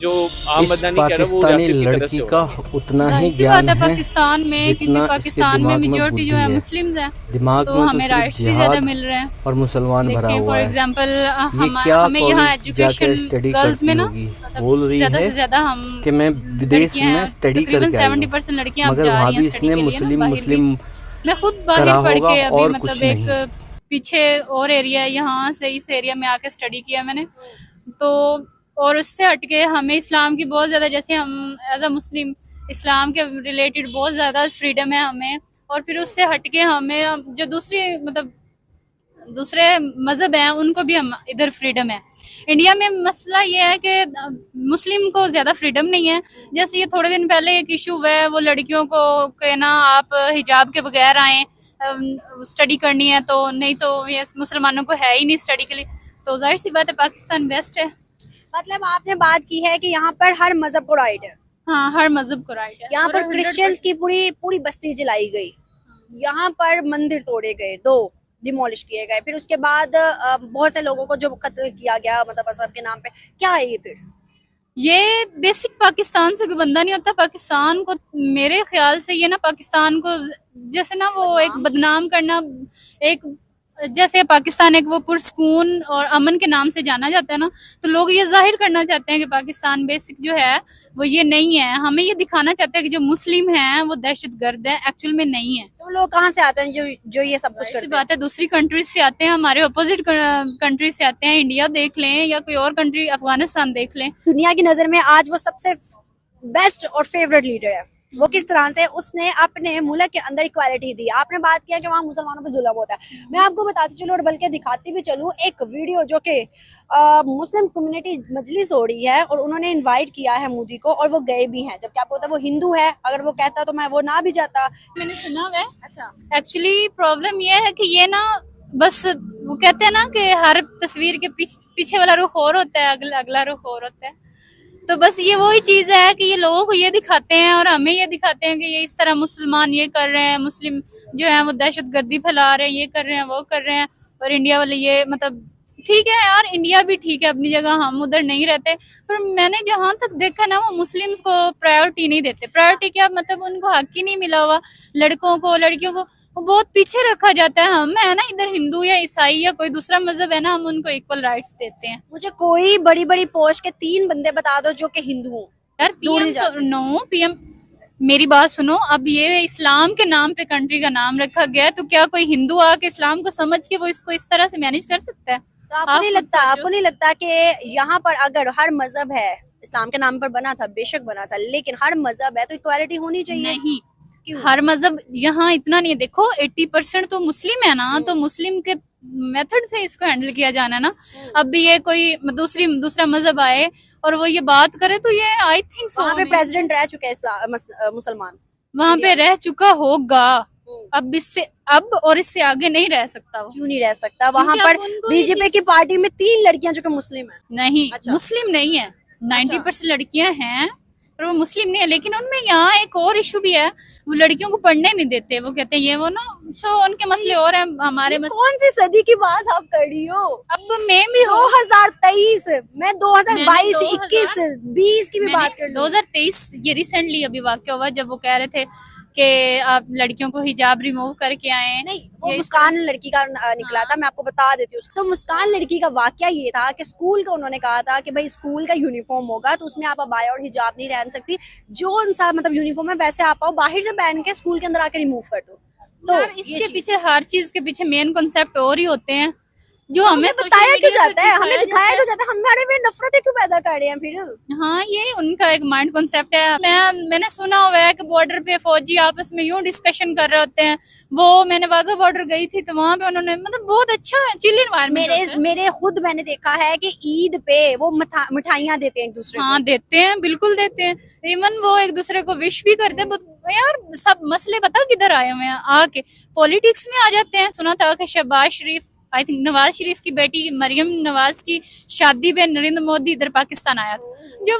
जो इस आमदनी कह रहा है वो पाकिस्तानी रियासत की तरफ लड़की से हो का रही है। उतना ही ज़ाहिर सी ज्ञान बात है है पाकिस्तान में, क्योंकि जितना इसके पाकिस्तान में दिमाग में मेजॉरिटी जो बुद्धि है है। मुस्लिम्स हैं, दिमाग तो में तो हमें सिर्फ राइट्स भी ज़्यादा जिहाद मिल रहे हैं। और मुसलमान भरा देखें फॉर हुआ है। एग्जांपल ये हम क्या हमें यहाँ कॉलेज जाकर एजुकेशन स्टडी गर्ल्स करती में ना, होगी, मतलब बोल रही ज़्यादा है से ज़्यादा हम कि मैं विदेश लड़कियां में हैं, स्टडी तकरीबन करके आई हूँ, 70% लड़कियां अब मगर जा वहाँ रही हैं भी स्टडी इसने के लिए ना, मुस्लिम बाहर भी। मुस्लिम मैं खुद करा बाहर पढ़ होगा के अभी और मतलब कुछ एक नहीं। पीछे और एरिया है, यहाँ से इस एरिया में आके स्टडी किया मैंने तो। और उससे हटके हमें इस्लाम की बहुत ज़्यादा, जैसे हम एज अ मुस्लिम इस्लाम के रिलेटेड बहुत ज़्यादा फ्रीडम है हमें। और फिर उससे हटके हमें जो दूसरी मतलब दूसरे मजहब हैं उनको भी हम इधर फ्रीडम है। इंडिया में मसला ये है कि मुस्लिम को ज्यादा फ्रीडम नहीं है। जैसे ये थोड़े दिन पहले एक इशू हुआ है, वो लड़कियों को के ना आप हिजाब के बगैर आए स्टडी करनी है, तो नहीं तो ये मुसलमानों को है ही नहीं स्टडी के लिए। तो जाहिर सी बात है पाकिस्तान बेस्ट है। मतलब आपने बात की है कि यहाँ पर हर मजहब को राइट है। हाँ, हर मजहब को राइट है। यहाँ और पर 100% क्रिश्चियंस की पूरी पूरी बस्ती जलाई गई, यहाँ पर मंदिर तोड़े गए, 2 डिमोलिश किए गए, फिर उसके बाद बहुत से लोगों को जो कत्ल किया गया मतलब मजहब के नाम पे। क्या है ये फिर? ये बेसिक पाकिस्तान से कोई बंदा नहीं होता। पाकिस्तान को मेरे ख्याल से ये ना, पाकिस्तान को जैसे ना वो एक बदनाम करना, एक जैसे पाकिस्तान एक वो पुरस्कून और अमन के नाम से जाना जाता है ना, तो लोग ये जाहिर करना चाहते हैं कि पाकिस्तान बेसिक जो है वो ये नहीं है। हमें ये दिखाना चाहते हैं कि जो मुस्लिम हैं वो दहशतगर्द है, एक्चुअल में नहीं है। तो लोग कहाँ से आते हैं जो जो ये सब कुछ ऐसी करते हैं? बात है, दूसरी कंट्रीज से आते हैं, हमारे अपोजिट कंट्रीज से आते हैं। इंडिया देख लें या कोई और कंट्री, अफगानिस्तान देख लें। दुनिया की नजर में आज वो सबसे बेस्ट और फेवरेट लीडर है। वो किस तरह से उसने अपने मुल्क के अंदर इक्वालिटी दी। आपने बात किया कि वहाँ मुसलमानों पे जुल्म होता है, मैं आपको बताती चलूँ और बल्कि दिखाती भी चलूँ एक वीडियो जो कि मुस्लिम कम्युनिटी मजलिस हो रही है और उन्होंने इनवाइट किया है मोदी को और वो गए भी हैं, जबकि आपको पता है वो हिंदू है। अगर वो कहता तो मैं वो ना भी जाता। मैंने सुना हुआ है। अच्छा, एक्चुअली प्रॉब्लम ये है कि ये ना, बस वो कहते हैं ना कि हर तस्वीर के पीछे वाला रुख और होता है, अगला रुख और होता है। तो बस ये वही चीज है कि ये लोगों को ये दिखाते हैं और हमें ये दिखाते हैं कि ये इस तरह मुसलमान ये कर रहे हैं, मुस्लिम जो है वो दहशतगर्दी फैला रहे हैं, ये कर रहे हैं, वो कर रहे हैं। और इंडिया वाले ये मतलब ठीक है यार, इंडिया भी ठीक है अपनी जगह, हम उधर नहीं रहते। पर मैंने जहां तक देखा ना, वो मुस्लिम्स को प्रायोरिटी नहीं देते। प्रायोरिटी क्या मतलब, उनको हक ही नहीं मिला हुआ। लड़कों को लड़कियों को वो बहुत पीछे रखा जाता है। हम है ना इधर हिंदू या ईसाई या कोई दूसरा मजहब है ना, हम उनको इक्वल राइट्स देते हैं। मुझे कोई बड़ी बड़ी पोस्ट के 3 बंदे बता दो जो कि हिंदू हो। यार पीएम तो नो, पीएम मेरी बात सुनो। अब ये इस्लाम के नाम पे कंट्री का नाम रखा गया है, तो क्या कोई हिंदू आके इस्लाम को समझ के वो इसको इस तरह से मैनेज कर सकता है? तो आपको नहीं लगता कि यहाँ पर अगर हर मजहब है, इस्लाम के नाम पर बना था, बेशक बना था, लेकिन हर मजहब है तो इक्वालिटी होनी चाहिए? नहीं, हर मजहब यहाँ इतना नहीं है। देखो 80% तो मुस्लिम है ना, तो मुस्लिम के मेथड से इसको हैंडल किया जाना है ना। अब भी ये कोई दूसरा मजहब आए और वो ये बात करे, तो ये आई थिंक सो वहाँ पे प्रेसिडेंट रह चुके हैं मुसलमान, वहाँ पे रह चुका होगा। अब और इससे आगे नहीं रह सकता वो। क्यों नहीं रह सकता? वहाँ पर बीजेपी की पार्टी में 3 लड़कियां जो कि मुस्लिम है। नहीं, अच्छा। मुस्लिम नहीं है। 90% लड़कियां हैं पर वो मुस्लिम नहीं है। लेकिन उनमें यहाँ एक और इशू भी है, वो लड़कियों को पढ़ने नहीं देते। वो कहते हैं ये वो ना, सो उनके मसले और हैं, हमारे कौन सी सदी की बात आप कर रही हो? अब मैं भी 2023, मैं 2022, 21, 20 की भी बात कर रही हूँ। 2023 ये रिसेंटली अभी वाक्य हुआ, जब वो कह रहे थे कि आप लड़कियों को हिजाब रिमूव करके आए। नहीं, वो मुस्कान लड़की का निकला था, मैं आपको बता देती हूँ। तो मुस्कान लड़की का वाकया ये था कि स्कूल का उन्होंने कहा था कि भाई स्कूल का यूनिफॉर्म होगा तो उसमें आप अबाया और हिजाब नहीं पहन सकती, जो इंसान मतलब यूनिफॉर्म है वैसे आप आओ, बाहर से पहन के स्कूल के अंदर आके रिमूव कर दो। तो इसके पीछे, हर चीज के पीछे मेन कॉन्सेप्ट और ही होते हैं जो हमें बताया क्यों जाता है, हमें दिखाया क्यों जाता है, हमारे में नफरतें क्यों पैदा कर रहे हैं फिर? हाँ, ये उनका एक माइंड कॉन्सेप्ट है। मैंने सुना हुआ है कि बॉर्डर पे फौजी आपस में यूं डिस्कशन कर रहे होते हैं। वो मैंने वाघा बॉर्डर गई थी तो वहां पे उन्होंने मतलब बहुत अच्छा चिल एनवायरनमेंट मेरे खुद मैंने देखा है कि ईद पे वो मिठाइयाँ देते हैं एक दूसरे को। हाँ, देते हैं, बिल्कुल देते हैं। इवन वो एक दूसरे को विश भी करते हैं। यार सब मसले बता किधर आए हुए हैं, आके पॉलिटिक्स में आ जाते हैं। सुना था कि शहबाज शरीफ, आई थिंक नवाज शरीफ की बेटी मरियम नवाज की शादी पे नरेंद्र मोदी इधर पाकिस्तान आया था। जो